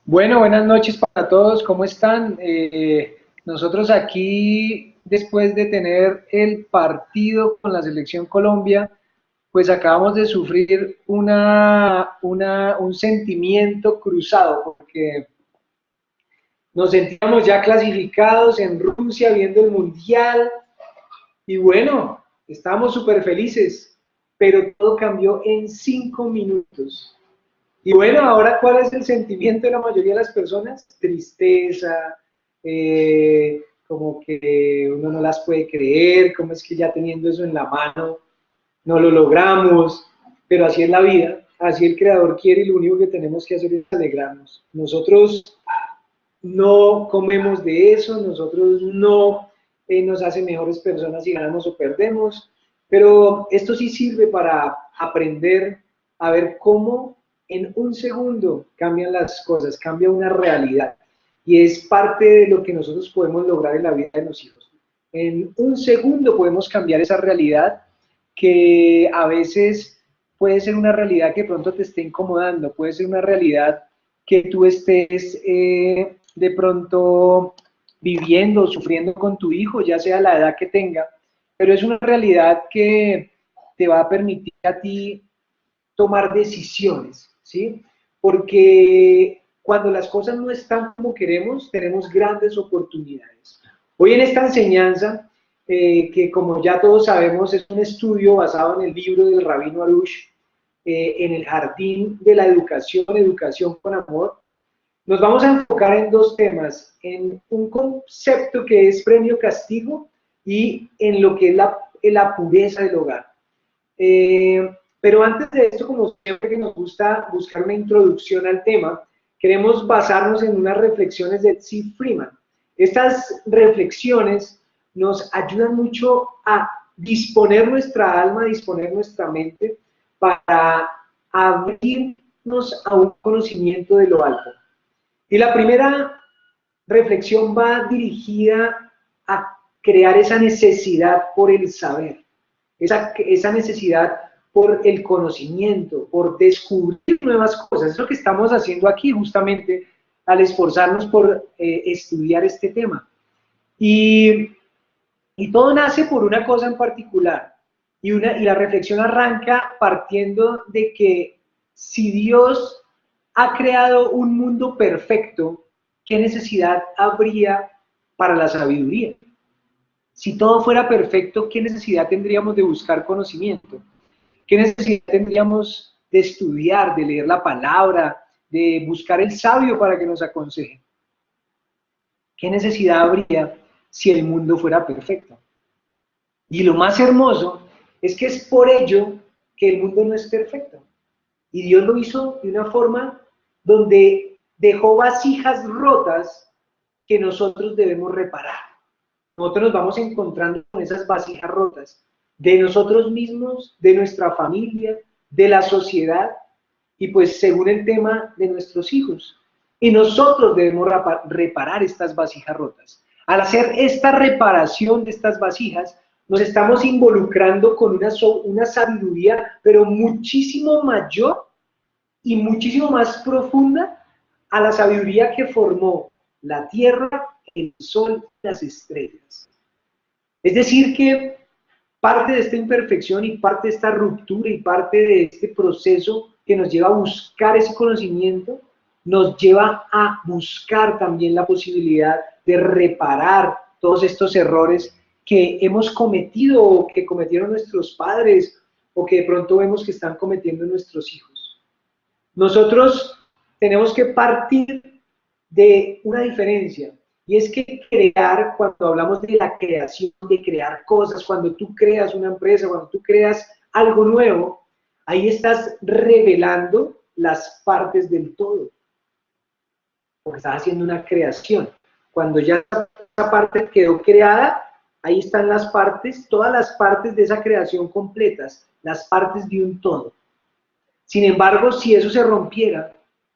Bueno, buenas noches para todos, ¿cómo están? Nosotros aquí, después de tener el partido con la Selección Colombia, pues acabamos de sufrir un sentimiento cruzado, porque nos sentíamos ya clasificados en Rusia viendo el Mundial, y bueno, estábamos súper felices, pero todo cambió en 5 minutos. Y bueno, ahora, ¿cuál es el sentimiento de la mayoría de las personas? Tristeza, como que uno no las puede creer, cómo es que ya teniendo eso en la mano no lo logramos, pero así es la vida, así el Creador quiere y lo único que tenemos que hacer es alegrarnos. Nosotros no comemos de eso, nosotros no nos hace mejores personas si ganamos o perdemos, pero esto sí sirve para aprender a ver cómo en un segundo cambian las cosas, cambia una realidad. Y es parte de lo que nosotros podemos lograr en la vida de los hijos. En un segundo podemos cambiar esa realidad que a veces puede ser una realidad que pronto te esté incomodando, puede ser una realidad que tú estés de pronto viviendo, sufriendo con tu hijo, ya sea la edad que tenga, pero es una realidad que te va a permitir a ti tomar decisiones, ¿sí? Porque cuando las cosas no están como queremos, tenemos grandes oportunidades. Hoy en esta enseñanza, que como ya todos sabemos es un estudio basado en el libro del Rabino Arush, en el jardín de la educación, educación con amor, nos vamos a enfocar en dos temas, en un concepto que es premio-castigo y en lo que es la pureza del hogar. Pero antes de esto, como siempre que nos gusta buscar una introducción al tema, queremos basarnos en unas reflexiones de Zig Freeman. Estas reflexiones nos ayudan mucho a disponer nuestra alma, a disponer nuestra mente para abrirnos a un conocimiento de lo alto. Y la primera reflexión va dirigida a crear esa necesidad por el saber, esa necesidad por el conocimiento, por descubrir nuevas cosas. Es lo que estamos haciendo aquí justamente al esforzarnos por estudiar este tema. Y, y todo nace por una cosa en particular. Y la reflexión arranca partiendo de que si Dios ha creado un mundo perfecto, ¿qué necesidad habría para la sabiduría? Si todo fuera perfecto, ¿qué necesidad tendríamos de buscar conocimiento? ¿Qué necesidad tendríamos de estudiar, de leer la palabra, de buscar el sabio para que nos aconseje? ¿Qué necesidad habría si el mundo fuera perfecto? Y lo más hermoso es que es por ello que el mundo no es perfecto. Y Dios lo hizo de una forma donde dejó vasijas rotas que nosotros debemos reparar. Nosotros nos vamos encontrando con esas vasijas rotas de nosotros mismos, de nuestra familia, de la sociedad y pues según el tema de nuestros hijos. Y nosotros debemos reparar estas vasijas rotas. Al hacer esta reparación de estas vasijas, nos estamos involucrando con una sabiduría, pero muchísimo mayor y muchísimo más profunda a la sabiduría que formó la tierra, el sol y las estrellas. Es decir, que parte de esta imperfección y parte de esta ruptura y parte de este proceso que nos lleva a buscar ese conocimiento, nos lleva a buscar también la posibilidad de reparar todos estos errores que hemos cometido o que cometieron nuestros padres o que de pronto vemos que están cometiendo nuestros hijos. Nosotros tenemos que partir de una diferencia, y es que crear, cuando hablamos de la creación, de crear cosas, cuando tú creas una empresa, cuando tú creas algo nuevo, ahí estás revelando las partes del todo, porque estás haciendo una creación. Cuando ya esa parte quedó creada, ahí están las partes, todas las partes de esa creación completas, las partes de un todo. Sin embargo, si eso se rompiera,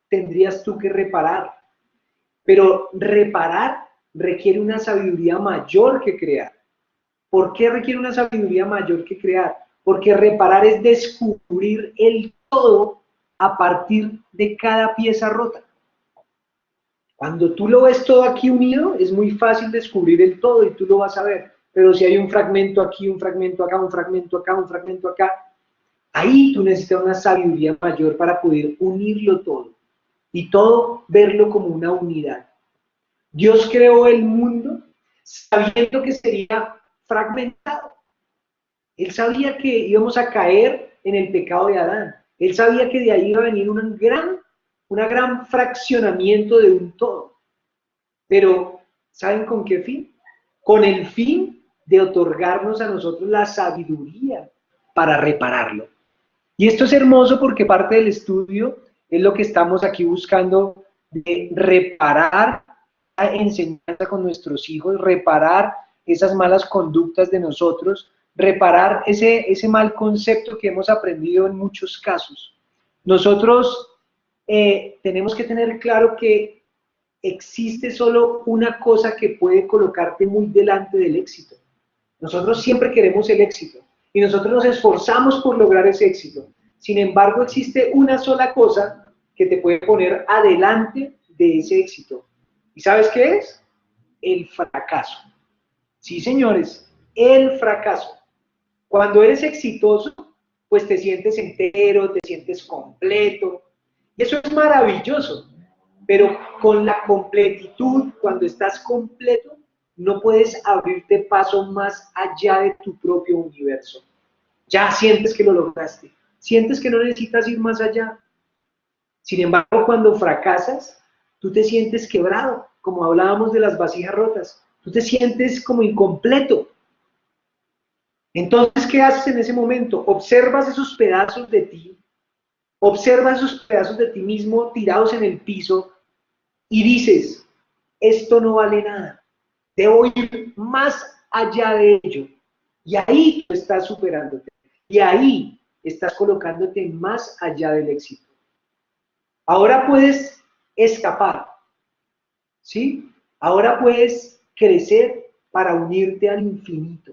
tendrías tú que reparar. Pero reparar requiere una sabiduría mayor que crear. ¿Por qué requiere una sabiduría mayor que crear? Porque reparar es descubrir el todo a partir de cada pieza rota. Cuando tú lo ves todo aquí unido, es muy fácil descubrir el todo y tú lo vas a ver. Pero si hay un fragmento aquí, un fragmento acá, un fragmento acá, un fragmento acá, ahí tú necesitas una sabiduría mayor para poder unirlo todo y todo verlo como una unidad. Dios creó el mundo sabiendo que sería fragmentado. Él sabía que íbamos a caer en el pecado de Adán. Él sabía que de ahí iba a venir una gran fraccionamiento de un todo. Pero, ¿saben con qué fin? Con el fin de otorgarnos a nosotros la sabiduría para repararlo. Y esto es hermoso porque parte del estudio es lo que estamos aquí buscando de reparar la enseñanza con nuestros hijos, reparar esas malas conductas de nosotros, reparar ese mal concepto que hemos aprendido en muchos casos. Nosotros tenemos que tener claro que existe solo una cosa que puede colocarte muy delante del éxito. Nosotros siempre queremos el éxito y nosotros nos esforzamos por lograr ese éxito. Sin embargo, existe una sola cosa que te puede poner adelante de ese éxito. ¿Y sabes qué es? El fracaso. Sí, señores, el fracaso. Cuando eres exitoso, pues te sientes entero, te sientes completo. Y eso es maravilloso. Pero con la completitud, cuando estás completo, no puedes abrirte paso más allá de tu propio universo. Ya sientes que lo lograste, sientes que no necesitas ir más allá. Sin embargo, cuando fracasas, tú te sientes quebrado, como hablábamos de las vasijas rotas. Tú te sientes como incompleto. Entonces, ¿qué haces en ese momento? Observas esos pedazos de ti, observas esos pedazos de ti mismo tirados en el piso y dices, esto no vale nada, debo ir más allá de ello. Y ahí tú estás superándote. Y ahí estás colocándote más allá del éxito. Ahora puedes escapar, ¿sí? Ahora puedes crecer para unirte al infinito.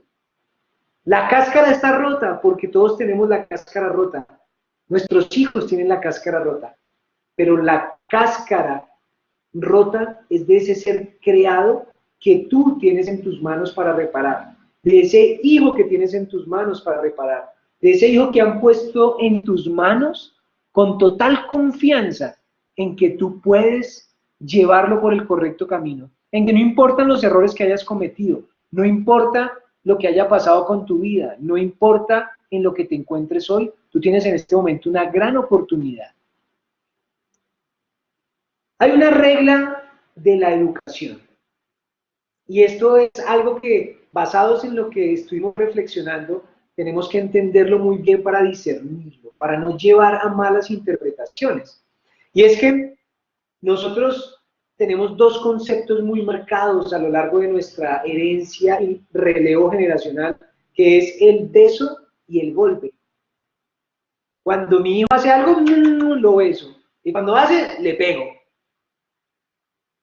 La cáscara está rota porque todos tenemos la cáscara rota. Nuestros hijos tienen la cáscara rota. Pero la cáscara rota es de ese ser creado que tú tienes en tus manos para reparar, de ese hijo que tienes en tus manos para reparar, de ese hijo que han puesto en tus manos con total confianza en que tú puedes llevarlo por el correcto camino, en que no importan los errores que hayas cometido, no importa lo que haya pasado con tu vida, no importa en lo que te encuentres hoy, tú tienes en este momento una gran oportunidad. Hay una regla de la educación, y esto es algo que, basados en lo que estuvimos reflexionando, tenemos que entenderlo muy bien para discernirlo, para no llevar a malas interpretaciones. Y es que nosotros tenemos dos conceptos muy marcados a lo largo de nuestra herencia y relevo generacional, que es el beso y el golpe. Cuando mi hijo hace algo, lo beso, y cuando hace, le pego.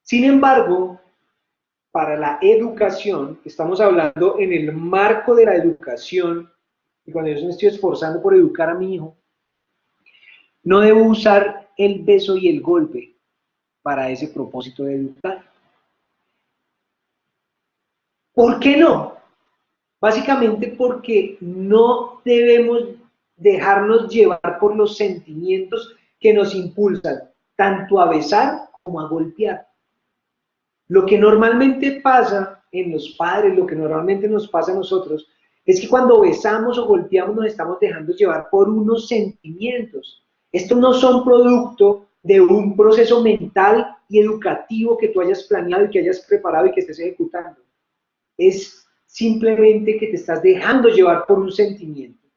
Sin embargo, para la educación, estamos hablando en el marco de la educación, y cuando yo me estoy esforzando por educar a mi hijo, no debo usar el beso y el golpe para ese propósito de educar. ¿Por qué no? Básicamente porque no debemos dejarnos llevar por los sentimientos que nos impulsan tanto a besar como a golpear. Lo que normalmente pasa en los padres, lo que normalmente nos pasa a nosotros, es que cuando besamos o golpeamos nos estamos dejando llevar por unos sentimientos. Estos no son producto de un proceso mental y educativo que tú hayas planeado y que hayas preparado y que estés ejecutando. Es simplemente que te estás dejando llevar por un sentimiento.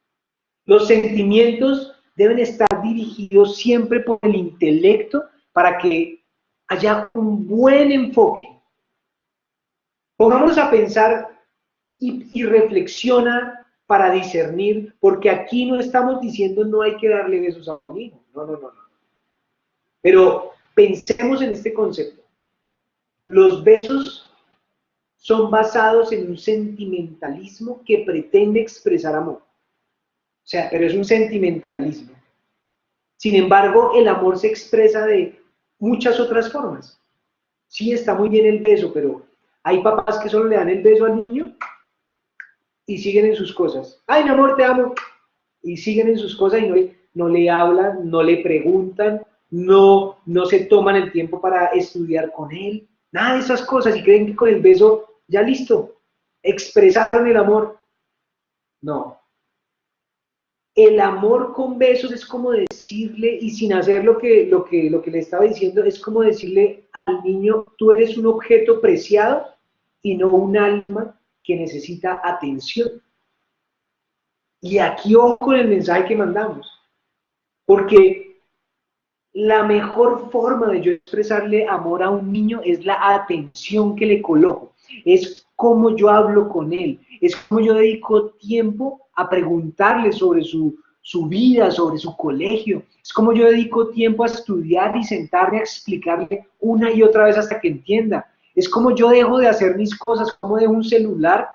Los sentimientos deben estar dirigidos siempre por el intelecto para que haya un buen enfoque. Pongámonos a pensar y reflexiona para discernir, porque aquí no estamos diciendo no hay que darle besos a un hijo, no. Pero pensemos en este concepto. Los besos son basados en un sentimentalismo que pretende expresar amor. O sea, pero es un sentimentalismo. Sin embargo, el amor se expresa de muchas otras formas. Sí, está muy bien el beso, pero hay papás que solo le dan el beso al niño y siguen en sus cosas. Ay, mi amor, te amo. Y siguen en sus cosas y no le hablan, no le preguntan, no se toman el tiempo para estudiar con él, nada de esas cosas y creen que con el beso ya listo, expresaron el amor. No, el amor con besos es como decirle, y sin hacer lo que le estaba diciendo, es como decirle al niño, tú eres un objeto preciado y no un alma que necesita atención. Y aquí ojo con el mensaje que mandamos, porque la mejor forma de yo expresarle amor a un niño es la atención que le coloco, es cómo yo hablo con él, es cómo yo dedico tiempo a preguntarle sobre su vida, sobre su colegio, es como yo dedico tiempo a estudiar y sentarme a explicarle una y otra vez hasta que entienda, es como yo dejo de hacer mis cosas, como dejo un celular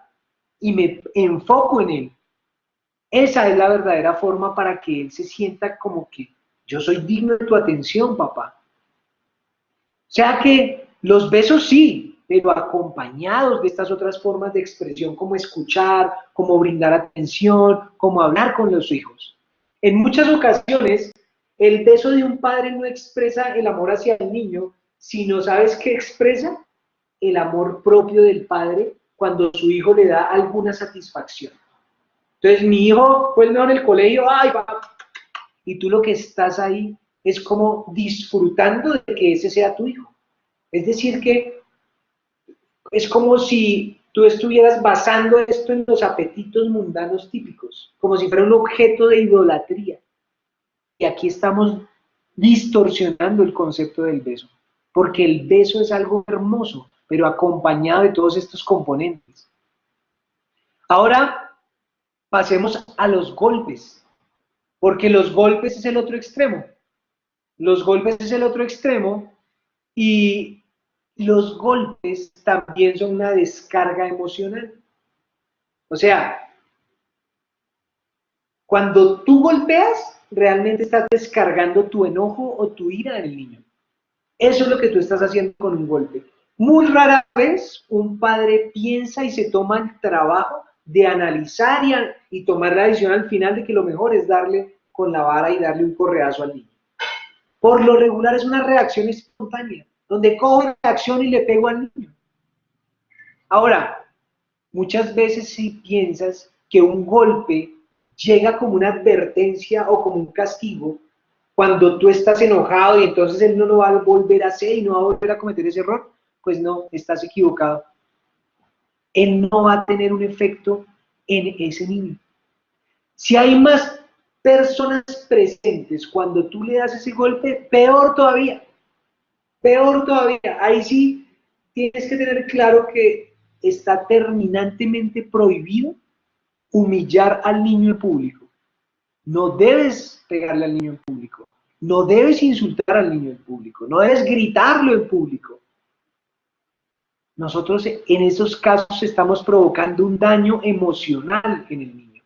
y me enfoco en él. Esa es la verdadera forma para que él se sienta como que yo soy digno de tu atención, papá. O sea que los besos sí, pero acompañados de estas otras formas de expresión como escuchar, como brindar atención, como hablar con los hijos. En muchas ocasiones, el beso de un padre no expresa el amor hacia el niño, sino, ¿sabes qué expresa? El amor propio del padre cuando su hijo le da alguna satisfacción. Entonces, mi hijo fue el mejor en el colegio, ay, va, y tú lo que estás ahí es como disfrutando de que ese sea tu hijo. Es decir, que es como si tú estuvieras basando esto en los apetitos mundanos típicos, como si fuera un objeto de idolatría. Y aquí estamos distorsionando el concepto del beso, porque el beso es algo hermoso, pero acompañado de todos estos componentes. Ahora pasemos a los golpes, porque los golpes es el otro extremo. Los golpes es el otro extremo y los golpes también son una descarga emocional. O sea, cuando tú golpeas, realmente estás descargando tu enojo o tu ira en el niño. Eso es lo que tú estás haciendo con un golpe. Muy rara vez un padre piensa y se toma el trabajo de analizar y tomar la decisión al final de que lo mejor es darle con la vara y darle un correazo al niño. Por lo regular es una reacción espontánea, donde cojo la acción y le pego al niño. Ahora, muchas veces si piensas que un golpe llega como una advertencia o como un castigo, cuando tú estás enojado y entonces él no lo va a volver a hacer y no va a volver a cometer ese error, pues no, estás equivocado. Él no va a tener un efecto en ese niño. Si hay más personas presentes cuando tú le das ese golpe, peor todavía. Peor todavía, ahí sí tienes que tener claro que está terminantemente prohibido humillar al niño en público. No debes pegarle al niño en público. No debes insultar al niño en público. No debes gritarlo en público. Nosotros en esos casos estamos provocando un daño emocional en el niño.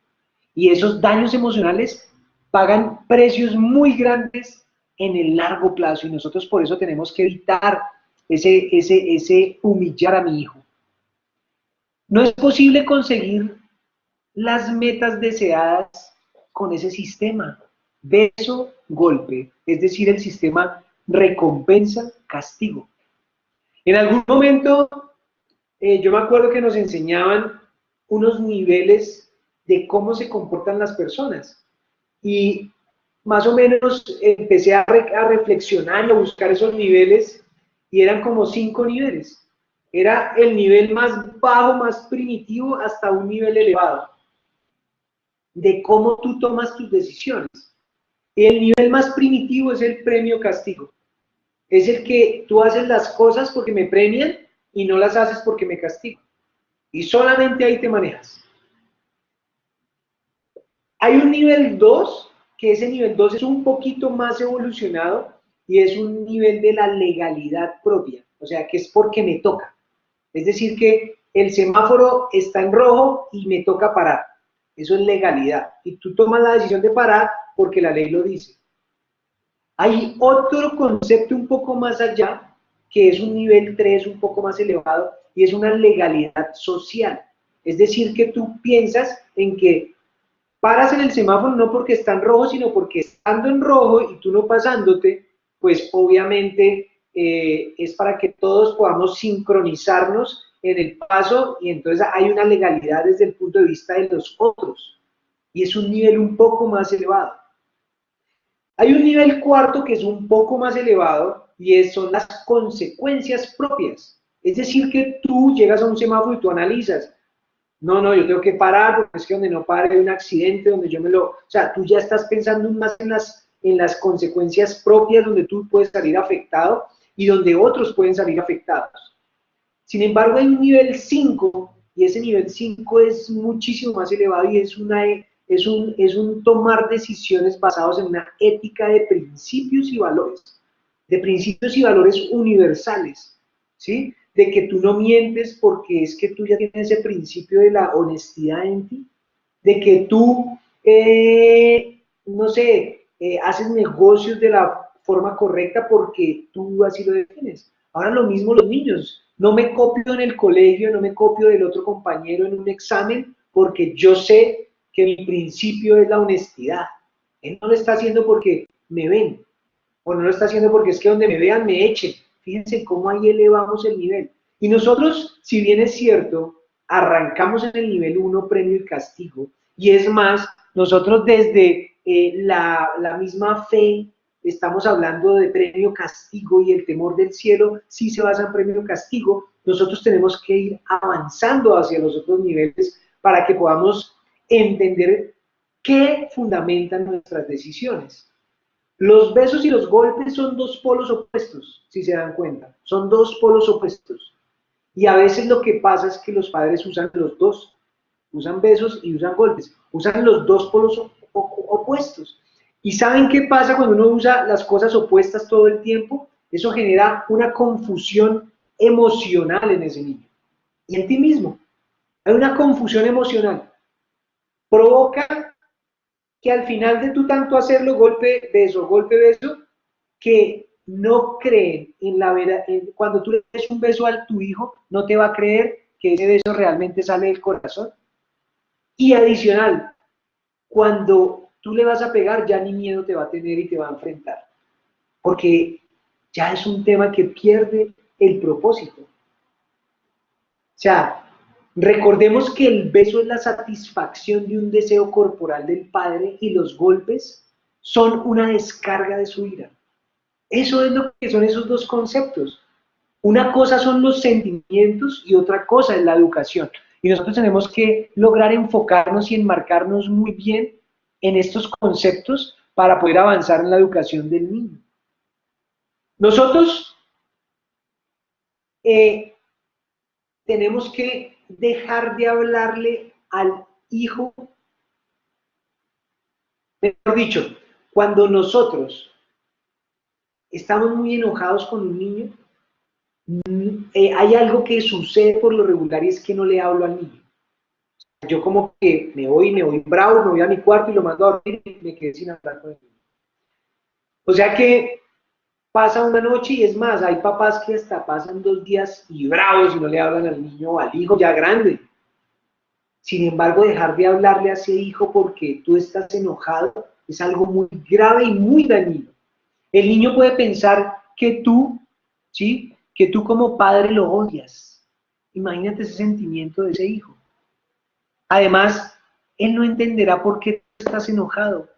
Y esos daños emocionales pagan precios muy grandes en el largo plazo y nosotros por eso tenemos que evitar ese humillar a mi hijo. No es posible conseguir las metas deseadas con ese sistema. Beso, golpe, es decir, el sistema recompensa, castigo. En algún momento, yo me acuerdo que nos enseñaban unos niveles de cómo se comportan las personas. Y más o menos empecé a reflexionar y a buscar esos niveles y eran como 5 niveles. Era el nivel más bajo, más primitivo, hasta un nivel elevado, de cómo tú tomas tus decisiones. Y el nivel más primitivo es el premio castigo. Es el que tú haces las cosas porque me premian y no las haces porque me castigo. Y solamente ahí te manejas. Hay un nivel 2, que ese nivel 2 es un poquito más evolucionado y es un nivel de la legalidad propia, o sea, que es porque me toca. Es decir, que el semáforo está en rojo y me toca parar. Eso es legalidad. Y tú tomas la decisión de parar porque la ley lo dice. Hay otro concepto un poco más allá, que es un nivel 3 un poco más elevado, y es una legalidad social. Es decir, que tú piensas en que paras en el semáforo no porque está en rojo, sino porque estando en rojo y tú no pasándote, pues obviamente es para que todos podamos sincronizarnos en el paso, y entonces hay una legalidad desde el punto de vista de los otros, y es un nivel un poco más elevado. Hay un nivel cuarto que es un poco más elevado, y son las consecuencias propias. Es decir, que tú llegas a un semáforo y tú analizas, no, yo tengo que parar porque es que donde no pare hay un accidente, donde yo me lo... O sea, tú ya estás pensando más en las consecuencias propias, donde tú puedes salir afectado y donde otros pueden salir afectados. Sin embargo, hay un nivel 5, y ese nivel 5 es muchísimo más elevado, y es un tomar decisiones basados en una ética de principios y valores, de principios y valores universales, ¿sí? De que tú no mientes porque es que tú ya tienes ese principio de la honestidad en ti, de que tú, no sé, haces negocios de la forma correcta porque tú así lo defines. Ahora lo mismo los niños, no me copio en el colegio, no me copio del otro compañero en un examen porque yo sé que mi principio es la honestidad. Él no lo está haciendo porque me ven, o no lo está haciendo porque es que donde me vean me echen. Fíjense cómo ahí elevamos el nivel. Y nosotros, si bien es cierto, arrancamos en el nivel 1, premio y castigo, y es más, nosotros desde la misma fe estamos hablando de premio castigo, y el temor del cielo sí se basa en premio castigo. Nosotros tenemos que ir avanzando hacia los otros niveles para que podamos entender qué fundamentan nuestras decisiones. Los besos y los golpes son dos polos opuestos, si se dan cuenta. Son dos polos opuestos. Y a veces lo que pasa es que los padres usan los dos. Usan besos y usan golpes. Usan los dos polos opuestos. ¿Y saben qué pasa cuando uno usa las cosas opuestas todo el tiempo? Eso genera una confusión emocional en ese niño. Y en ti mismo. Hay una confusión emocional. Provoca que al final de tú tanto hacerlo golpe, beso, que no creen en la verdad. Cuando tú le des un beso a tu hijo, no te va a creer que ese beso realmente sale del corazón. Y adicional, cuando tú le vas a pegar, ya ni miedo te va a tener y te va a enfrentar, porque ya es un tema que pierde el propósito. O sea, recordemos que el beso es la satisfacción de un deseo corporal del padre, y los golpes son una descarga de su ira. Eso es lo que son esos dos conceptos. Una cosa son los sentimientos y otra cosa es la educación. Y nosotros tenemos que lograr enfocarnos y enmarcarnos muy bien en estos conceptos para poder avanzar en la educación del niño. Nosotros tenemos que dejar de hablarle al hijo, mejor dicho, cuando nosotros estamos muy enojados con un niño, hay algo que sucede por lo regular, y es que no le hablo al niño. Yo como que me voy bravo, me voy a mi cuarto y lo mando a dormir y me quedé sin hablar con el niño. O sea que pasa una noche, y es más, hay papás que hasta pasan 2 días y bravos y no le hablan al niño o al hijo ya grande. Sin embargo, dejar de hablarle a ese hijo porque tú estás enojado es algo muy grave y muy dañino. El niño puede pensar que tú, ¿sí? Que tú como padre lo odias. Imagínate ese sentimiento de ese hijo. Además, él no entenderá por qué estás enojado.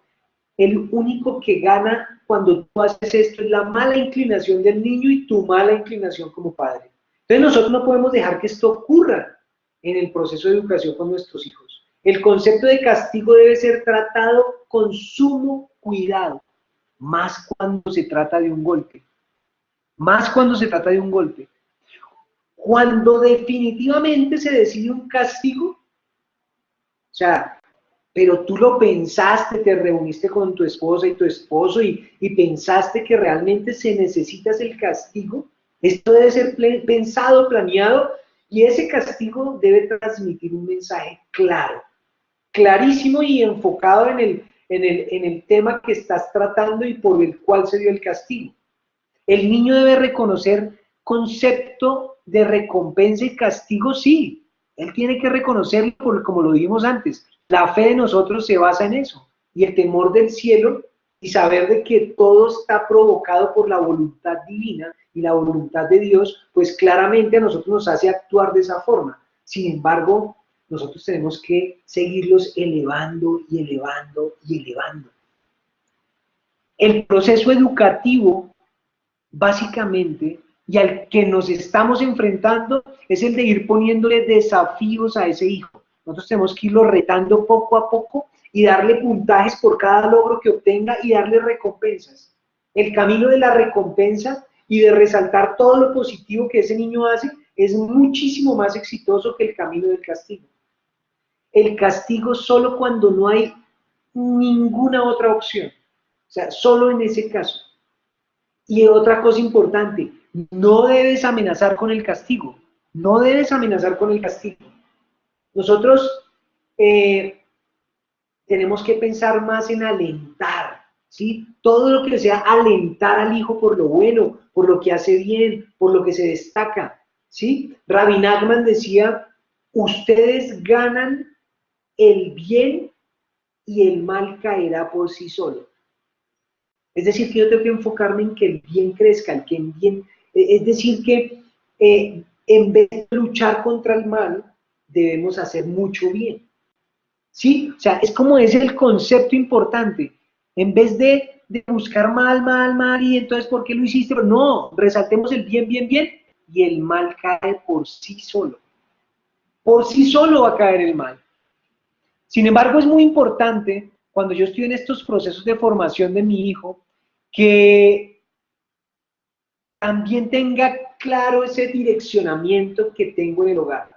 El único que gana cuando tú haces esto es la mala inclinación del niño y tu mala inclinación como padre. Entonces nosotros no podemos dejar que esto ocurra en el proceso de educación con nuestros hijos. El concepto de castigo debe ser tratado con sumo cuidado, más cuando se trata de un golpe. Más cuando se trata de un golpe. Cuando definitivamente se decide un castigo, o sea, pero tú lo pensaste, te reuniste con tu esposa y tu esposo y pensaste que realmente se necesita el castigo. Esto debe ser pensado, planeado, y ese castigo debe transmitir un mensaje claro, clarísimo y enfocado en el tema que estás tratando y por el cual se dio el castigo. El niño debe reconocer concepto de recompensa y castigo, sí. Él tiene que reconocerlo, porque como lo dijimos antes, la fe de nosotros se basa en eso. Y el temor del cielo y saber de que todo está provocado por la voluntad divina y la voluntad de Dios, pues claramente a nosotros nos hace actuar de esa forma. Sin embargo, nosotros tenemos que seguirlos elevando y elevando y elevando. El proceso educativo, básicamente, y al que nos estamos enfrentando, es el de ir poniéndole desafíos a ese hijo. Nosotros tenemos que irlo retando poco a poco y darle puntajes por cada logro que obtenga y darle recompensas. El camino de la recompensa y de resaltar todo lo positivo que ese niño hace es muchísimo más exitoso que el camino del castigo. El castigo solo cuando no hay ninguna otra opción. O sea, solo en ese caso. Y otra cosa importante, no debes amenazar con el castigo. No debes amenazar con el castigo. Nosotros tenemos que pensar más en alentar, ¿sí? Todo lo que sea alentar al hijo por lo bueno, por lo que hace bien, por lo que se destaca, ¿sí? Rabbi Nachman decía, ustedes ganan el bien y el mal caerá por sí solo. Es decir, que yo tengo que enfocarme en que el bien crezca, el que el bien, es decir, que en vez de luchar contra el mal, debemos hacer mucho bien. ¿Sí? O sea, es como es el concepto importante. En vez de buscar mal, mal, mal, y entonces, ¿por qué lo hiciste? Pero no, resaltemos el bien, bien, bien, y el mal cae por sí solo. Por sí solo va a caer el mal. Sin embargo, es muy importante, cuando yo estoy en estos procesos de formación de mi hijo, que también tenga claro ese direccionamiento que tengo en el hogar,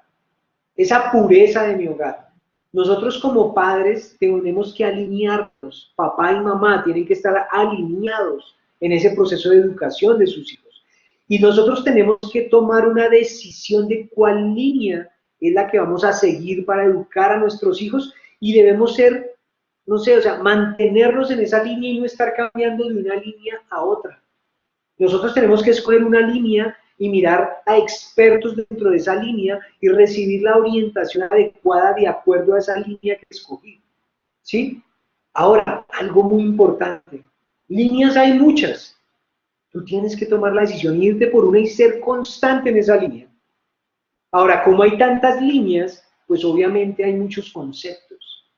esa pureza de mi hogar. Nosotros como padres tenemos que alinearnos, papá y mamá tienen que estar alineados en ese proceso de educación de sus hijos. Y nosotros tenemos que tomar una decisión de cuál línea es la que vamos a seguir para educar a nuestros hijos y debemos ser, no sé, o sea, mantenernos en esa línea y no estar cambiando de una línea a otra. Nosotros tenemos que escoger una línea y mirar a expertos dentro de esa línea y recibir la orientación adecuada de acuerdo a esa línea que escogí. ¿Sí? Ahora, algo muy importante. Líneas hay muchas. Tú tienes que tomar la decisión, irte por una y ser constante en esa línea. Ahora, como hay tantas líneas, pues obviamente hay muchos conceptos.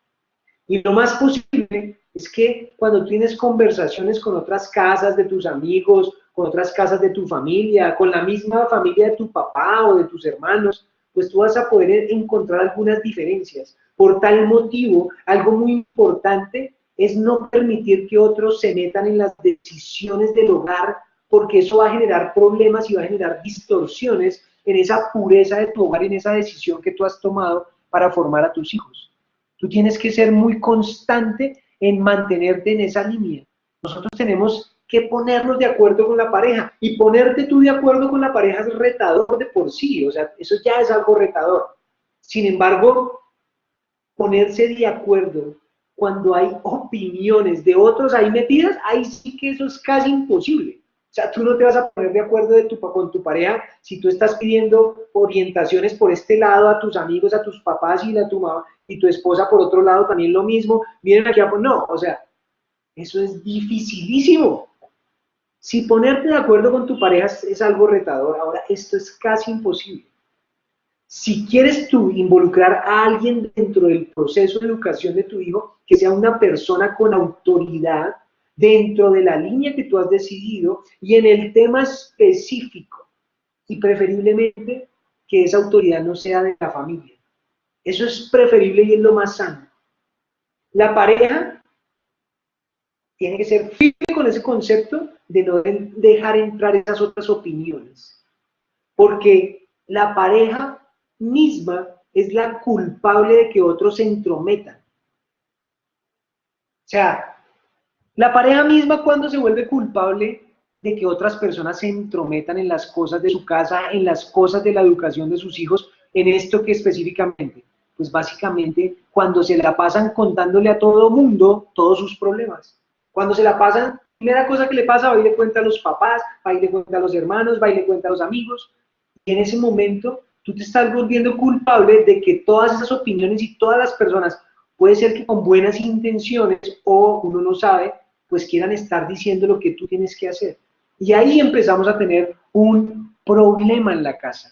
Y lo más posible es que cuando tienes conversaciones con otras casas de tus amigos, con otras casas de tu familia, con la misma familia de tu papá o de tus hermanos, pues tú vas a poder encontrar algunas diferencias. Por tal motivo, algo muy importante es no permitir que otros se metan en las decisiones del hogar, porque eso va a generar problemas y va a generar distorsiones en esa pureza de tu hogar, en esa decisión que tú has tomado para formar a tus hijos. Tú tienes que ser muy constante en mantenerte en esa línea. Nosotros tenemos que ponernos de acuerdo con la pareja, y ponerte tú de acuerdo con la pareja es retador de por sí, o sea, eso ya es algo retador. Sin embargo, ponerse de acuerdo cuando hay opiniones de otros ahí metidas, ahí sí que eso es casi imposible. O sea, tú no te vas a poner de acuerdo con tu pareja si tú estás pidiendo orientaciones por este lado a tus amigos, a tus papás y a tu mamá, y tu esposa por otro lado también lo mismo. Vienen aquí a poner, no, o sea, eso es dificilísimo. Si ponerte de acuerdo con tu pareja es algo retador, ahora esto es casi imposible. Si quieres tú involucrar a alguien dentro del proceso de educación de tu hijo, que sea una persona con autoridad dentro de la línea que tú has decidido y en el tema específico, y preferiblemente que esa autoridad no sea de la familia. Eso es preferible y es lo más sano. La pareja tiene que ser firme con ese concepto de no dejar entrar esas otras opiniones, porque la pareja misma es la culpable de que otros se entrometan. O sea, la pareja misma cuando se vuelve culpable de que otras personas se entrometan en las cosas de su casa, en las cosas de la educación de sus hijos, en esto que específicamente, pues básicamente cuando se la pasan contándole a todo mundo todos sus problemas, cuando se la pasan primera cosa que le pasa, va y le cuenta a los papás, va y le cuenta a los hermanos, va y le cuenta a los amigos. Y en ese momento tú te estás volviendo culpable de que todas esas opiniones y todas las personas, puede ser que con buenas intenciones o uno no sabe, pues quieran estar diciendo lo que tú tienes que hacer. Y ahí empezamos a tener un problema en la casa.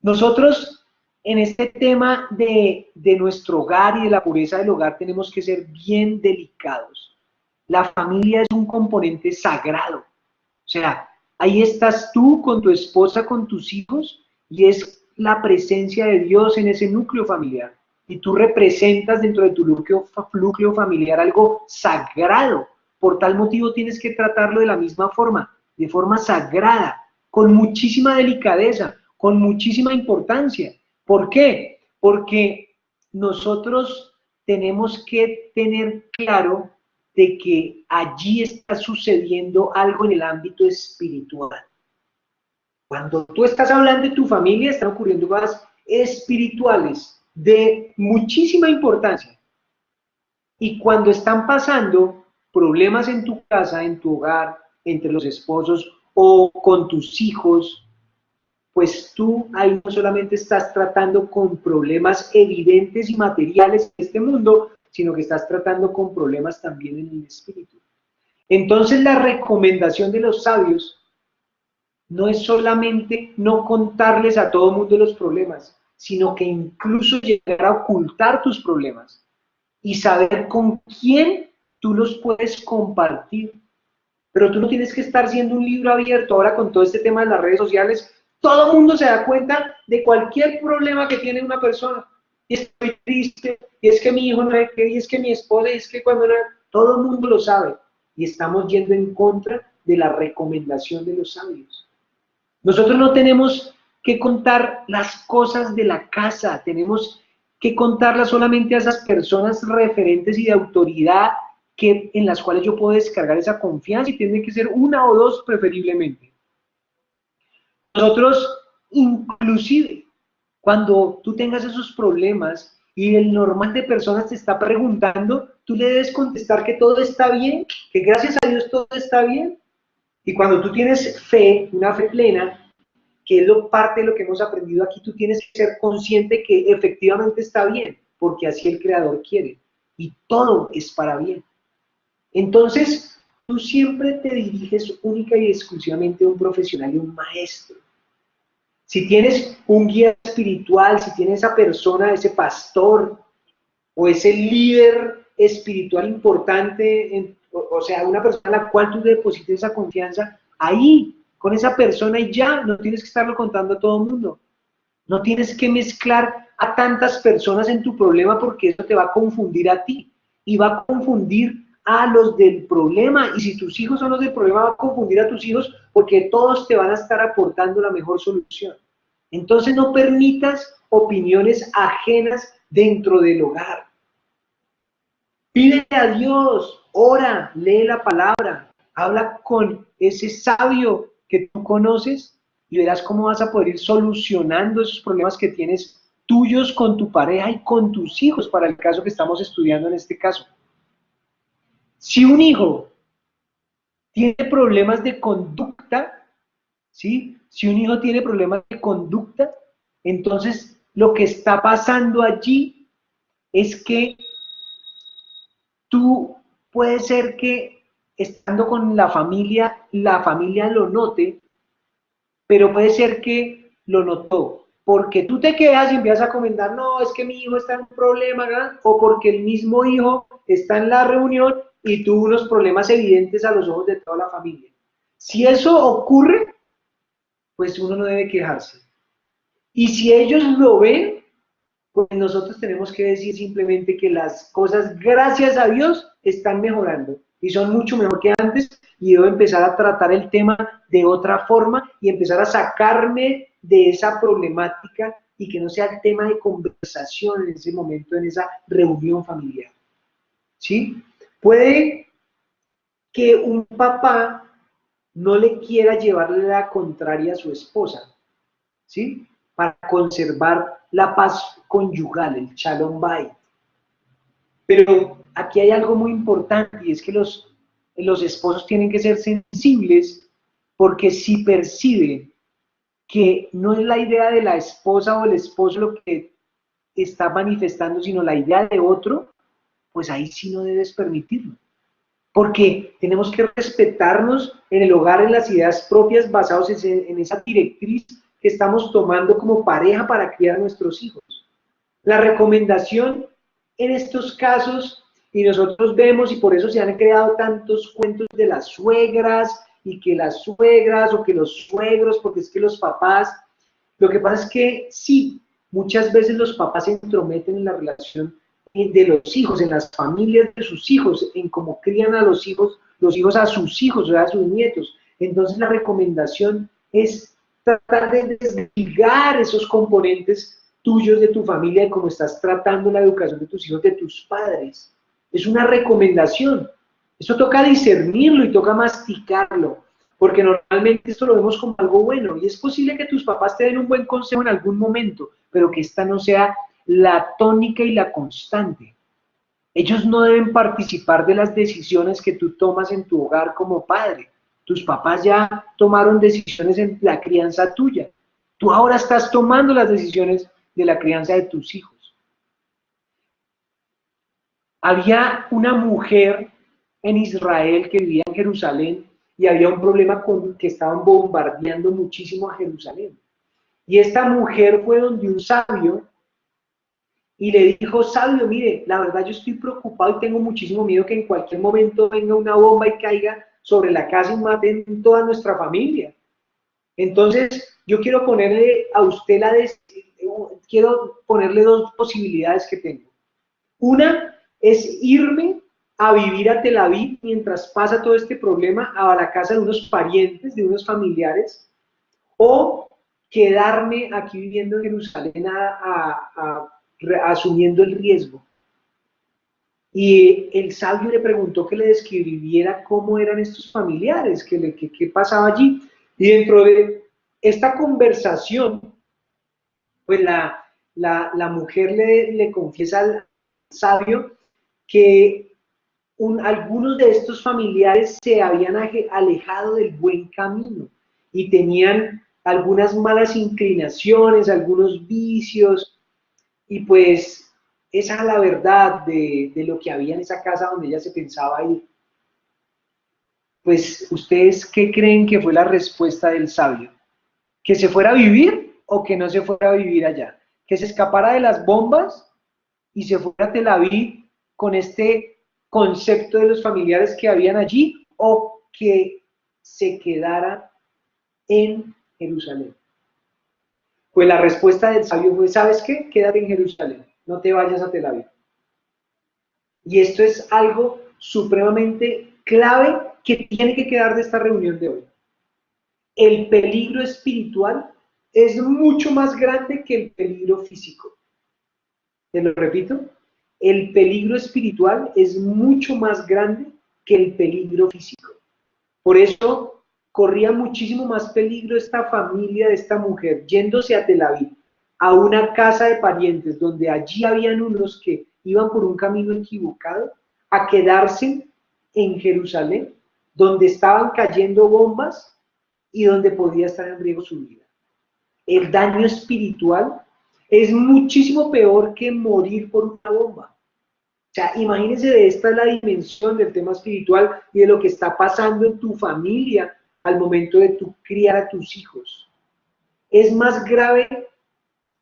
Nosotros en este tema de nuestro hogar y de la pureza del hogar tenemos que ser bien delicados. La familia es un componente sagrado. O sea, ahí estás tú con tu esposa, con tus hijos, y es la presencia de Dios en ese núcleo familiar. Y tú representas dentro de tu núcleo familiar algo sagrado. Por tal motivo tienes que tratarlo de la misma forma, de forma sagrada, con muchísima delicadeza, con muchísima importancia. ¿Por qué? Porque nosotros tenemos que tener claro de que allí está sucediendo algo en el ámbito espiritual. Cuando tú estás hablando de tu familia, están ocurriendo cosas espirituales de muchísima importancia. Y cuando están pasando problemas en tu casa, en tu hogar, entre los esposos o con tus hijos, pues tú ahí no solamente estás tratando con problemas evidentes y materiales de este mundo, sino que estás tratando con problemas también en el espíritu. Entonces la recomendación de los sabios no es solamente no contarles a todo el mundo los problemas, sino que incluso llegar a ocultar tus problemas y saber con quién tú los puedes compartir. Pero tú no tienes que estar siendo un libro abierto ahora con todo este tema de las redes sociales. Todo el mundo se da cuenta de cualquier problema que tiene una persona. Y estoy triste, y es que mi hijo no es que, y es que mi esposa, y es que cuando no, todo el mundo lo sabe. Y estamos yendo en contra de la recomendación de los sabios. Nosotros no tenemos que contar las cosas de la casa, tenemos que contarlas solamente a esas personas referentes y de autoridad en las cuales yo puedo descargar esa confianza, y tiene que ser una o dos preferiblemente. Nosotros, inclusive, cuando tú tengas esos problemas y el normal de personas te está preguntando, tú le debes contestar que todo está bien, que gracias a Dios todo está bien. Y cuando tú tienes fe, una fe plena, que es parte de lo que hemos aprendido aquí, tú tienes que ser consciente que efectivamente está bien, porque así el Creador quiere. Y todo es para bien. Entonces, tú siempre te diriges única y exclusivamente a un profesional y un maestro. Si tienes un guía espiritual, si tienes esa persona, ese pastor o ese líder espiritual importante, o sea, una persona a la cual tú deposites esa confianza, ahí, con esa persona y ya, no tienes que estarlo contando a todo el mundo. No tienes que mezclar a tantas personas en tu problema porque eso te va a confundir a ti y va a confundir a los del problema. Y si tus hijos son los del problema, va a confundir a tus hijos porque todos te van a estar aportando la mejor solución. Entonces no permitas opiniones ajenas dentro del hogar. Pide a Dios, ora, lee la palabra, habla con ese sabio que tú conoces y verás cómo vas a poder ir solucionando esos problemas que tienes tuyos con tu pareja y con tus hijos, para el caso que estamos estudiando en este caso. Si un hijo tiene problemas de conducta, ¿sí? Si un hijo tiene problemas de conducta, entonces lo que está pasando allí es que tú puede ser que estando con la familia lo note, pero puede ser que lo notó porque tú te quedas y empiezas a comentar, no, es que mi hijo está en un problema, ¿verdad? O porque el mismo hijo está en la reunión y tuvo unos problemas evidentes a los ojos de toda la familia. Si eso ocurre, pues uno no debe quejarse. Y si ellos lo ven, pues nosotros tenemos que decir simplemente que las cosas, gracias a Dios, están mejorando y son mucho mejor que antes, y debo empezar a tratar el tema de otra forma y empezar a sacarme de esa problemática y que no sea el tema de conversación en ese momento, en esa reunión familiar. ¿Sí? Puede que un papá no le quiera llevarle la contraria a su esposa, ¿sí? Para conservar la paz conyugal, el Shalom Bayit. Pero aquí hay algo muy importante, y es que los los esposos tienen que ser sensibles, porque si perciben que no es la idea de la esposa o el esposo lo que está manifestando, sino la idea de otro, pues ahí sí no debes permitirlo. Porque tenemos que respetarnos en el hogar, en las ideas propias, basados en esa directriz que estamos tomando como pareja para criar a nuestros hijos. La recomendación en estos casos, y nosotros vemos, y por eso se han creado tantos cuentos de las suegras, y que las suegras, o que los suegros, porque es que los papás, lo que pasa es que sí, muchas veces los papás se entrometen en la relación de los hijos, en las familias de sus hijos, en cómo crían a los hijos a sus hijos, o a sus nietos. Entonces la recomendación es tratar de desligar esos componentes tuyos de tu familia, de cómo estás tratando la educación de tus hijos, de tus padres. Es una recomendación. Eso toca discernirlo y toca masticarlo, porque normalmente esto lo vemos como algo bueno, y es posible que tus papás te den un buen consejo en algún momento, pero que esta no sea la tónica y la constante. Ellos no deben participar de las decisiones que tú tomas en tu hogar como padre. Tus papás ya tomaron decisiones en la crianza tuya. Tú ahora estás tomando las decisiones de la crianza de tus hijos. Había una mujer en Israel que vivía en Jerusalén y había un problema con que estaban bombardeando muchísimo a Jerusalén. Y esta mujer fue donde un sabio y le dijo: sabio, mire, la verdad yo estoy preocupado y tengo muchísimo miedo que en cualquier momento venga una bomba y caiga sobre la casa y maten toda nuestra familia. Entonces, yo quiero ponerle a usted quiero ponerle dos posibilidades que tengo. Una es irme a vivir a Tel Aviv mientras pasa todo este problema, a la casa de unos parientes, de unos familiares, o quedarme aquí viviendo en Jerusalén asumiendo el riesgo. Y el sabio le preguntó que le describiera cómo eran estos familiares, qué pasaba allí. Y dentro de esta conversación, pues la mujer le confiesa al sabio que algunos de estos familiares se habían alejado del buen camino y tenían algunas malas inclinaciones, algunos vicios, y pues esa es la verdad de lo que había en esa casa donde ella se pensaba ir. Pues, ¿ustedes qué creen que fue la respuesta del sabio? ¿Que se fuera a vivir o que no se fuera a vivir allá? ¿Que se escapara de las bombas y se fuera a Tel Aviv con este concepto de los familiares que habían allí, o que se quedara en Jerusalén? Pues la respuesta del sabio fue: ¿sabes qué? Quédate en Jerusalén, no te vayas a Tel Aviv. Y esto es algo supremamente clave que tiene que quedar de esta reunión de hoy. El peligro espiritual es mucho más grande que el peligro físico. Te lo repito, el peligro espiritual es mucho más grande que el peligro físico. Por eso corría muchísimo más peligro esta familia de esta mujer yéndose a Tel Aviv, a una casa de parientes donde allí habían unos que iban por un camino equivocado, a quedarse en Jerusalén, donde estaban cayendo bombas y donde podía estar en riesgo su vida. El daño espiritual es muchísimo peor que morir por una bomba. O sea, imagínense, de esta es la dimensión del tema espiritual y de lo que está pasando en tu familia al momento de tu criar a tus hijos. Es más grave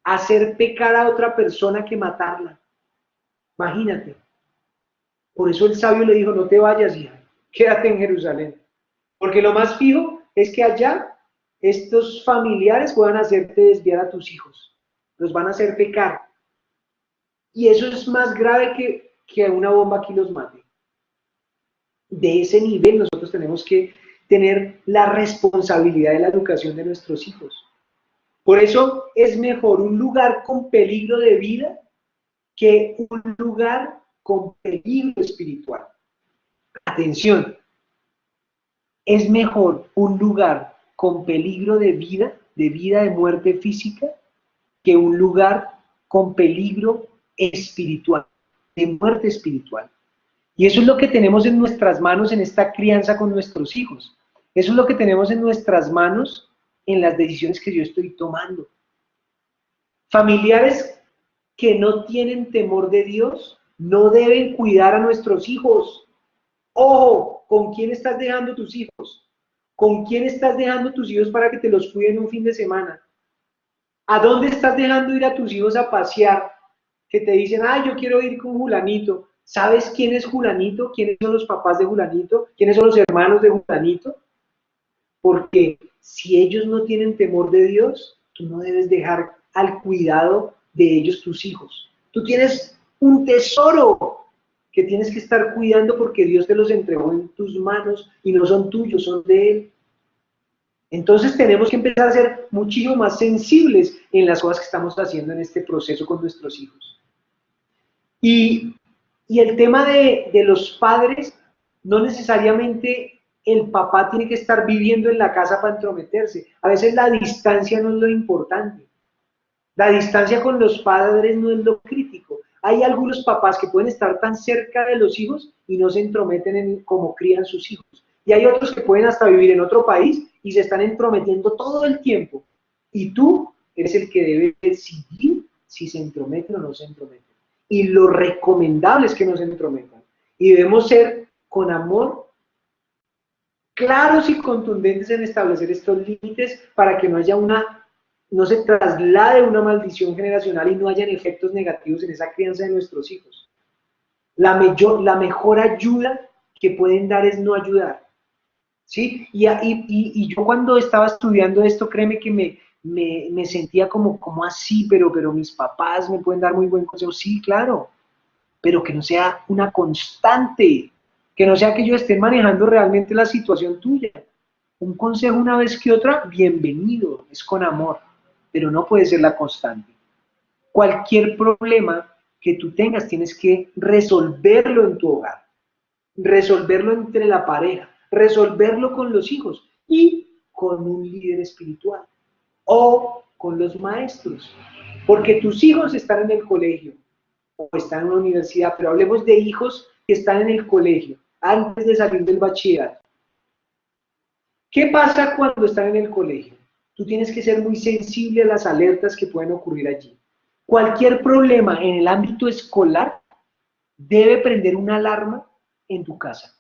hacer pecar a otra persona que matarla. Imagínate. Por eso el sabio le dijo: no te vayas, hija, quédate en Jerusalén. Porque lo más fijo es que allá estos familiares puedan hacerte desviar a tus hijos. Los van a hacer pecar. Y eso es más grave que una bomba aquí los mate. De ese nivel nosotros tenemos que tener la responsabilidad de la educación de nuestros hijos. Por eso es mejor un lugar con peligro de vida que un lugar con peligro espiritual. Atención, es mejor un lugar con peligro de vida de muerte física, que un lugar con peligro espiritual, de muerte espiritual. Y eso es lo que tenemos en nuestras manos en esta crianza con nuestros hijos. Eso es lo que tenemos en nuestras manos en las decisiones que yo estoy tomando. Familiares que no tienen temor de Dios no deben cuidar a nuestros hijos. Ojo, ¿con quién estás dejando tus hijos? ¿Con quién estás dejando tus hijos para que te los cuiden un fin de semana? ¿A dónde estás dejando ir a tus hijos a pasear? Que te dicen, ah, yo quiero ir con Julanito. ¿Sabes quién es Julanito? ¿Quiénes son los papás de Julanito? ¿Quiénes son los hermanos de Julanito? Porque si ellos no tienen temor de Dios, tú no debes dejar al cuidado de ellos tus hijos. Tú tienes un tesoro que tienes que estar cuidando porque Dios te los entregó en tus manos y no son tuyos, son de Él. Entonces tenemos que empezar a ser muchísimo más sensibles en las cosas que estamos haciendo en este proceso con nuestros hijos. Y el tema de los padres, no necesariamente el papá tiene que estar viviendo en la casa para entrometerse. A veces la distancia no es lo importante. La distancia con los padres no es lo crítico. Hay algunos papás que pueden estar tan cerca de los hijos y no se entrometen en cómo crían sus hijos. Y hay otros que pueden hasta vivir en otro país y se están entrometiendo todo el tiempo. Y tú eres el que debe decidir si se entrometen o no se entrometen. Y lo recomendable es que no se entrometan. Y debemos ser, con amor, claros y contundentes en establecer estos límites para que no se traslade una maldición generacional y no hayan efectos negativos en esa crianza de nuestros hijos. La mejor ayuda que pueden dar es no ayudar. ¿Sí? Y yo cuando estaba estudiando esto, créeme que me sentía como así, pero mis papás me pueden dar muy buen consejo. Sí, claro, pero que no sea una constante, que no sea que yo esté manejando realmente la situación tuya. Un consejo una vez que otra, bienvenido, es con amor, pero no puede ser la constante. Cualquier problema que tú tengas tienes que resolverlo en tu hogar, resolverlo entre la pareja, resolverlo con los hijos y con un líder espiritual o con los maestros, porque tus hijos están en el colegio o están en la universidad, pero hablemos de hijos que están en el colegio antes de salir del bachillerato. ¿Qué pasa cuando están en el colegio? Tú tienes que ser muy sensible a las alertas que pueden ocurrir allí. Cualquier problema en el ámbito escolar debe prender una alarma en tu casa.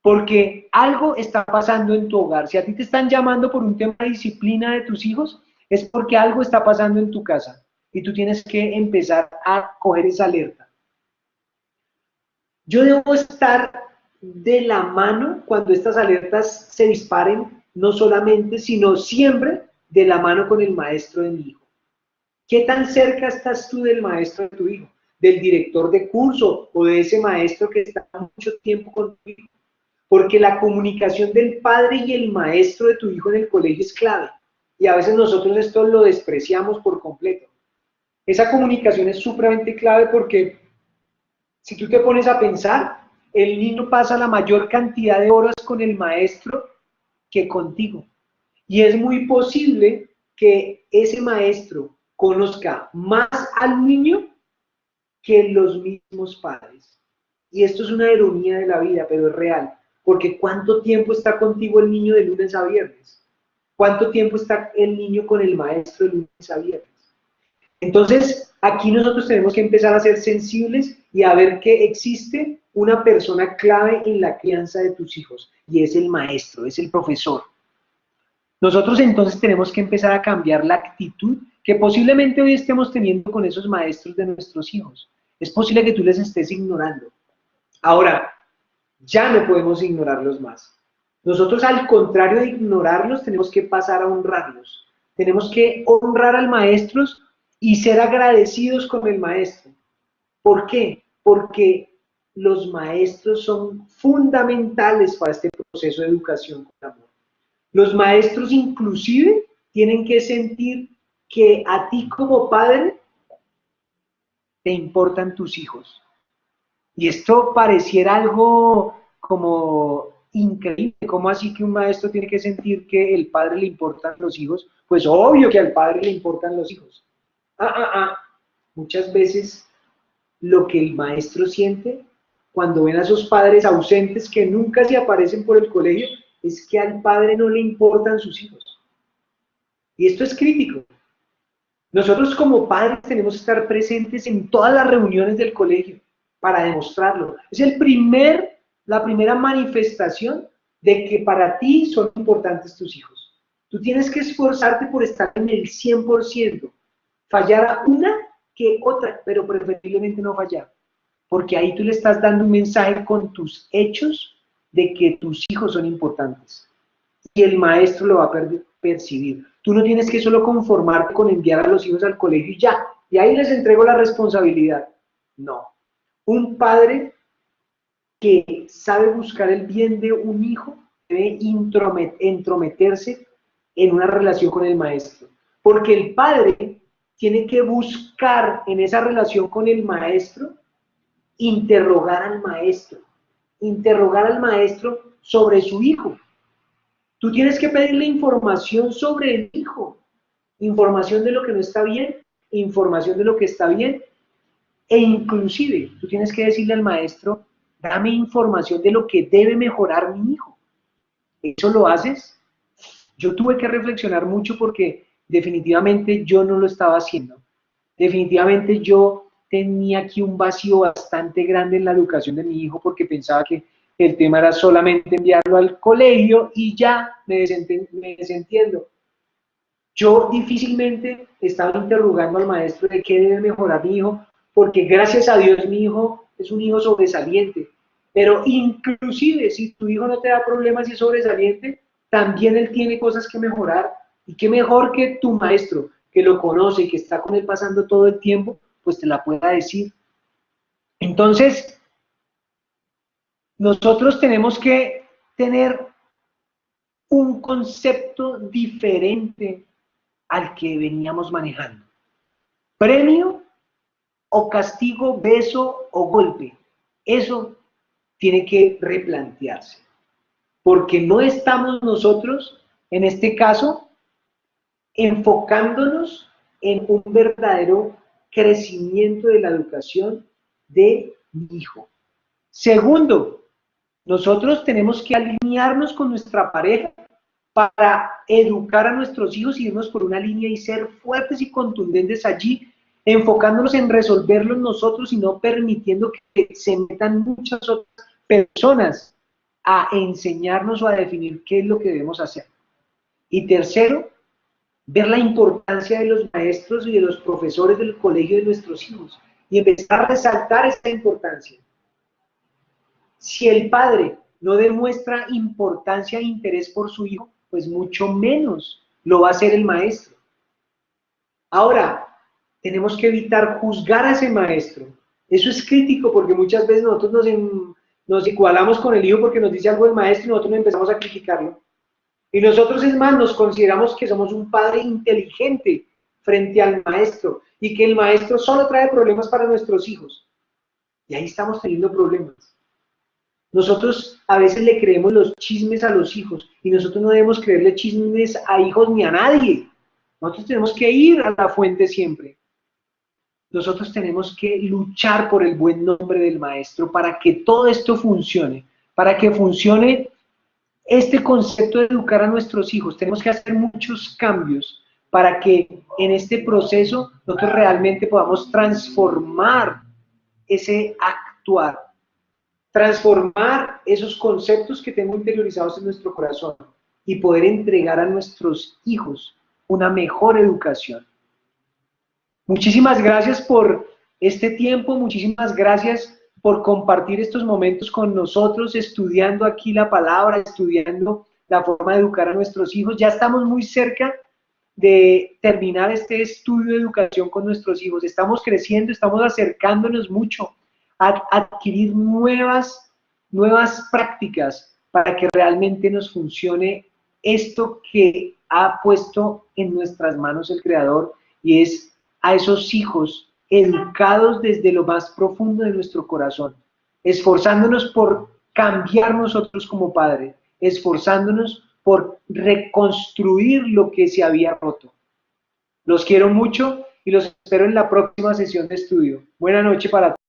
Porque algo está pasando en tu hogar. Si a ti te están llamando por un tema de disciplina de tus hijos, es porque algo está pasando en tu casa. Y tú tienes que empezar a coger esa alerta. Yo debo estar de la mano cuando estas alertas se disparen, no solamente, sino siempre de la mano con el maestro de mi hijo. ¿Qué tan cerca estás tú del maestro de tu hijo? Del director de curso o de ese maestro que está mucho tiempo con tu hijo. Porque la comunicación del padre y el maestro de tu hijo en el colegio es clave. Y a veces nosotros esto lo despreciamos por completo. Esa comunicación es supremamente clave porque si tú te pones a pensar, el niño pasa la mayor cantidad de horas con el maestro que contigo. Y es muy posible que ese maestro conozca más al niño que los mismos padres. Y esto es una ironía de la vida, pero es real. Porque ¿cuánto tiempo está contigo el niño de lunes a viernes? ¿Cuánto tiempo está el niño con el maestro de lunes a viernes? Entonces, aquí nosotros tenemos que empezar a ser sensibles y a ver que existe una persona clave en la crianza de tus hijos, y es el maestro, es el profesor. Nosotros entonces tenemos que empezar a cambiar la actitud que posiblemente hoy estemos teniendo con esos maestros de nuestros hijos. Es posible que tú les estés ignorando. Ahora, ya no podemos ignorarlos más. Nosotros, al contrario de ignorarlos, tenemos que pasar a honrarlos. Tenemos que honrar al maestro y ser agradecidos con el maestro. ¿Por qué? Porque los maestros son fundamentales para este proceso de educación con amor. Los maestros inclusive tienen que sentir que a ti como padre te importan tus hijos. Y esto pareciera algo como increíble. ¿Cómo así que un maestro tiene que sentir que el padre le importan los hijos? Pues obvio que al padre le importan los hijos. Muchas veces lo que el maestro siente cuando ven a esos padres ausentes que nunca se aparecen por el colegio, es que al padre no le importan sus hijos. Y esto es crítico. Nosotros como padres tenemos que estar presentes en todas las reuniones del colegio para demostrarlo. Es la primera manifestación de que para ti son importantes tus hijos. Tú tienes que esforzarte por estar en el 100%. Fallar a una que otra, pero preferiblemente no fallar. Porque ahí tú le estás dando un mensaje con tus hechos de que tus hijos son importantes. Y el maestro lo va a percibir. Tú no tienes que solo conformarte con enviar a los hijos al colegio y ya, y ahí les entrego la responsabilidad. No. Un padre que sabe buscar el bien de un hijo debe entrometerse en una relación con el maestro. Porque el padre tiene que buscar en esa relación con el maestro, interrogar al maestro sobre su hijo. Tú tienes que pedirle información sobre el hijo, información de lo que no está bien, información de lo que está bien, e inclusive tú tienes que decirle al maestro, dame información de lo que debe mejorar mi hijo. ¿Eso lo haces? Yo tuve que reflexionar mucho porque definitivamente yo no lo estaba haciendo. Definitivamente yo tenía aquí un vacío bastante grande en la educación de mi hijo porque pensaba que el tema era solamente enviarlo al colegio y ya me desentiendo. Yo difícilmente estaba interrogando al maestro de qué debe mejorar mi hijo, porque gracias a Dios mi hijo es un hijo sobresaliente. Pero inclusive si tu hijo no te da problemas y es sobresaliente, también él tiene cosas que mejorar. Y qué mejor que tu maestro, que lo conoce y que está con él pasando todo el tiempo, pues te la pueda decir. Entonces, nosotros tenemos que tener un concepto diferente al que veníamos manejando. Premio o castigo, beso o golpe. Eso tiene que replantearse. Porque no estamos nosotros, en este caso, enfocándonos en un verdadero crecimiento de la educación de mi hijo. Segundo, nosotros tenemos que alinearnos con nuestra pareja para educar a nuestros hijos y irnos por una línea y ser fuertes y contundentes allí, enfocándonos en resolverlo nosotros y no permitiendo que se metan muchas otras personas a enseñarnos o a definir qué es lo que debemos hacer. Y tercero, ver la importancia de los maestros y de los profesores del colegio de nuestros hijos y empezar a resaltar esta importancia. Si el padre no demuestra importancia e interés por su hijo, pues mucho menos lo va a hacer el maestro. Ahora, tenemos que evitar juzgar a ese maestro. Eso es crítico porque muchas veces nosotros nos igualamos con el hijo porque nos dice algo el maestro y nosotros empezamos a criticarlo. Y nosotros, es más, nos consideramos que somos un padre inteligente frente al maestro y que el maestro solo trae problemas para nuestros hijos. Y ahí estamos teniendo problemas. Nosotros a veces le creemos los chismes a los hijos y nosotros no debemos creerle chismes a hijos ni a nadie. Nosotros tenemos que ir a la fuente siempre. Nosotros tenemos que luchar por el buen nombre del maestro para que todo esto funcione, para que funcione este concepto de educar a nuestros hijos. Tenemos que hacer muchos cambios para que en este proceso nosotros realmente podamos transformar ese actuar, transformar esos conceptos que tengo interiorizados en nuestro corazón y poder entregar a nuestros hijos una mejor educación. Muchísimas gracias por este tiempo, muchísimas gracias por compartir estos momentos con nosotros, estudiando aquí la palabra, estudiando la forma de educar a nuestros hijos. Ya estamos muy cerca de terminar este estudio de educación con nuestros hijos. Estamos creciendo, estamos acercándonos mucho a adquirir nuevas prácticas para que realmente nos funcione esto que ha puesto en nuestras manos el Creador, y es a esos hijos educados desde lo más profundo de nuestro corazón, esforzándonos por cambiar nosotros como padres, esforzándonos por reconstruir lo que se había roto. Los quiero mucho y los espero en la próxima sesión de estudio. Buenas noches para todos.